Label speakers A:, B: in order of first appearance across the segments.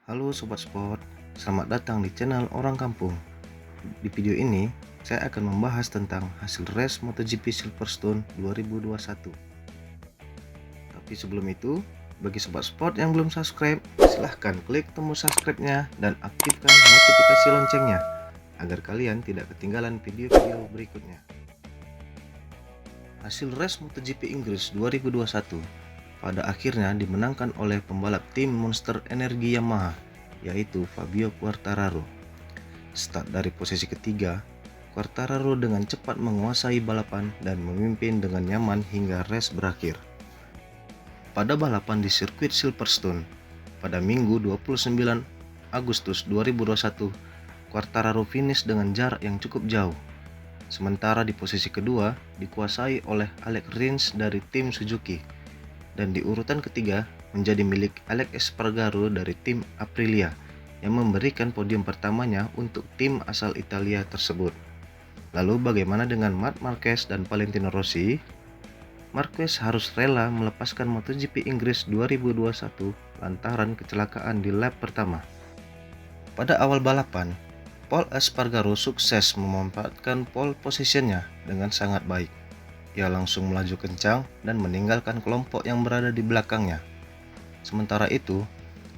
A: Halo Sobat Sport, selamat datang di channel Orang Kampung. Di video ini, saya akan membahas tentang hasil race MotoGP Silverstone 2021. Tapi sebelum itu, bagi Sobat Sport yang belum subscribe, silahkan klik tombol subscribe-nya dan aktifkan notifikasi loncengnya, agar kalian tidak ketinggalan video-video berikutnya. Hasil race MotoGP Inggris 2021 pada akhirnya dimenangkan oleh pembalap tim Monster Energi Yamaha, yaitu Fabio Quartararo. Start dari posisi ketiga, Quartararo dengan cepat menguasai balapan dan memimpin dengan nyaman hingga race berakhir. Pada balapan di sirkuit Silverstone pada Minggu 29 Agustus 2021, Quartararo finish dengan jarak yang cukup jauh. Sementara di posisi kedua dikuasai oleh Alex Rins dari tim Suzuki, dan di urutan ketiga menjadi milik Alex Espargaro dari tim Aprilia yang memberikan podium pertamanya untuk tim asal Italia tersebut. Lalu bagaimana dengan Marc Marquez dan Valentino Rossi? Marquez harus rela melepaskan MotoGP Inggris 2021 lantaran kecelakaan di lap pertama. Pada awal balapan, Paul Espargaro sukses memanfaatkan pole positionnya dengan sangat baik. Ia langsung melaju kencang dan meninggalkan kelompok yang berada di belakangnya. Sementara itu,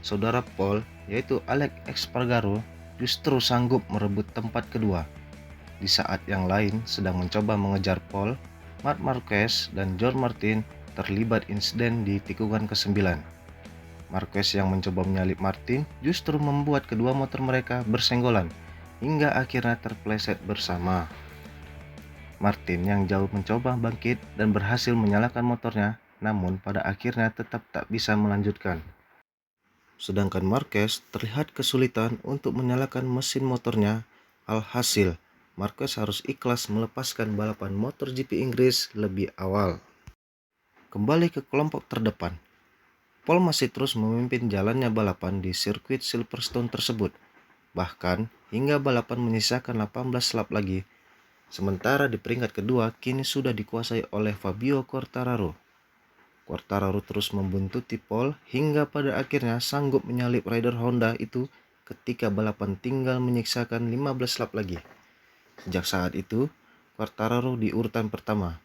A: saudara Paul, yaitu Alex Espargaro, justru sanggup merebut tempat kedua. Di saat yang lain sedang mencoba mengejar Paul, Marc Marquez dan Jorge Martin terlibat insiden di tikungan ke-9. Marquez yang mencoba menyalip Martin justru membuat kedua motor mereka bersenggolan hingga akhirnya terpleset bersama. Martin yang jauh mencoba bangkit dan berhasil menyalakan motornya, namun pada akhirnya tetap tak bisa melanjutkan. Sedangkan Marquez terlihat kesulitan untuk menyalakan mesin motornya. Alhasil, Marquez harus ikhlas melepaskan balapan MotoGP Inggris lebih awal. Kembali ke kelompok terdepan, Paul masih terus memimpin jalannya balapan di sirkuit Silverstone tersebut, bahkan hingga balapan menyisakan 18 lap lagi. Sementara di peringkat kedua kini sudah dikuasai oleh Fabio Quartararo. Quartararo terus membuntuti Paul hingga pada akhirnya sanggup menyalip rider Honda itu ketika balapan tinggal menyisakan 15 lap lagi. Sejak saat itu, Quartararo di urutan pertama,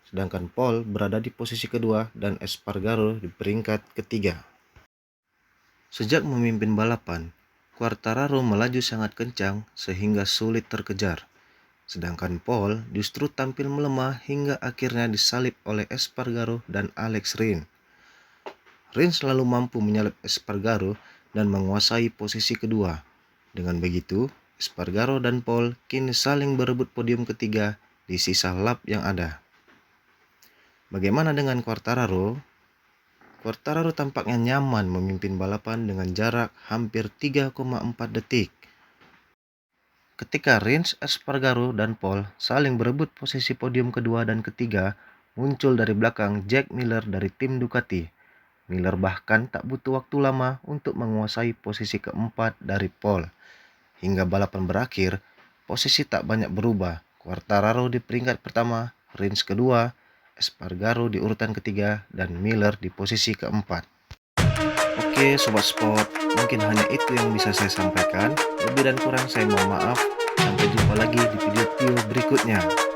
A: sedangkan Paul berada di posisi kedua dan Espargaro di peringkat ketiga. Sejak memimpin balapan, Quartararo melaju sangat kencang sehingga sulit terkejar. Sedangkan Paul justru tampil melemah hingga akhirnya disalip oleh Espargaro dan Alex Rins. Rins selalu mampu menyalip Espargaro dan menguasai posisi kedua. Dengan begitu, Espargaro dan Paul kini saling berebut podium ketiga di sisa lap yang ada. Bagaimana dengan Quartararo? Quartararo tampaknya nyaman memimpin balapan dengan jarak hampir 3,4 detik. Ketika Rins, Espargaro, dan Paul saling berebut posisi podium kedua dan ketiga, muncul dari belakang Jack Miller dari tim Ducati. Miller bahkan tak butuh waktu lama untuk menguasai posisi keempat dari Paul. Hingga balapan berakhir, posisi tak banyak berubah. Quartararo di peringkat pertama, Rins kedua, Espargaro di urutan ketiga, dan Miller di posisi keempat. Oke Sobat Sport, mungkin hanya itu yang bisa saya sampaikan. Lebih dan kurang saya mohon maaf. Sampai jumpa lagi di video berikutnya.